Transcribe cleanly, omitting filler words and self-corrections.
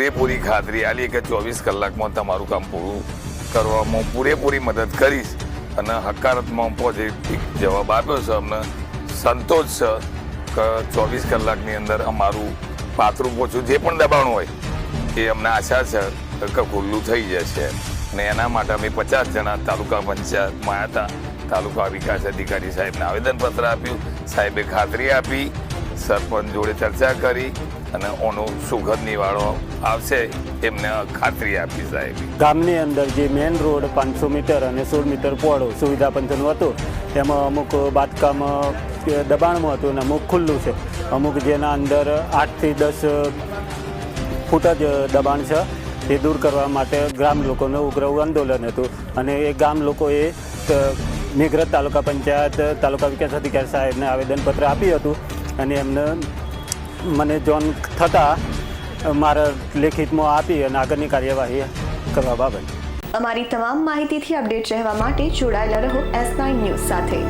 પૂરેપૂરી ખાતરી આલી કે 24 કલાકમાં તમારું કામ પૂરું કરવામાં પૂરેપૂરી મદદ કરીશ અને હકારાત્મક પોઝિટિવ જવાબ આપ્યો છે. અમને સંતોષ છે કે 24 કલાકની અંદર અમારું પાતળું પોચું જે પણ દબાણ હોય એ અમને આશા છે કે ખુલ્લું થઈ જશે. અને એના માટે અમે 50 જણા તાલુકા પંચાયતમાં આવ્યા હતા. તાલુકા વિકાસ અધિકારી સાહેબને આવેદનપત્ર આપ્યું. સાહેબે ખાતરી આપી, સરપંચ જોડે ચર્ચા કરી અને ઓનો સુખદ નિવાડો આવશે એમને ખાતરી આપી સાહેબ. ગામની અંદર જે મેઇન રોડ 500 મીટર અને 16 મીટર પહોળો સુવિધા પંથકનું હતું, તેમાં અમુક બાંધકામ દબાણમાં હતું અને અમુક ખુલ્લું છે. અમુક જેના અંદર 8 થી 10 ફૂટ જ દબાણ છે. એ દૂર કરવા માટે ગ્રામ લોકોનું ઉગ્ર આંદોલન હતું અને એ ગામ લોકોએ મેઘરજ તાલુકા પંચાયત તાલુકા વિકાસ અધિકારી સાહેબને આવેદનપત્ર આપ્યું હતું અને એમને મને જોન થતાં મારા લેખિતમાં આપી અને આગળની કાર્યવાહી કરવા બાબત. અમારી તમામ માહિતીથી અપડેટ રહેવા માટે જોડાયેલા રહો S9 ન્યૂઝ સાથે.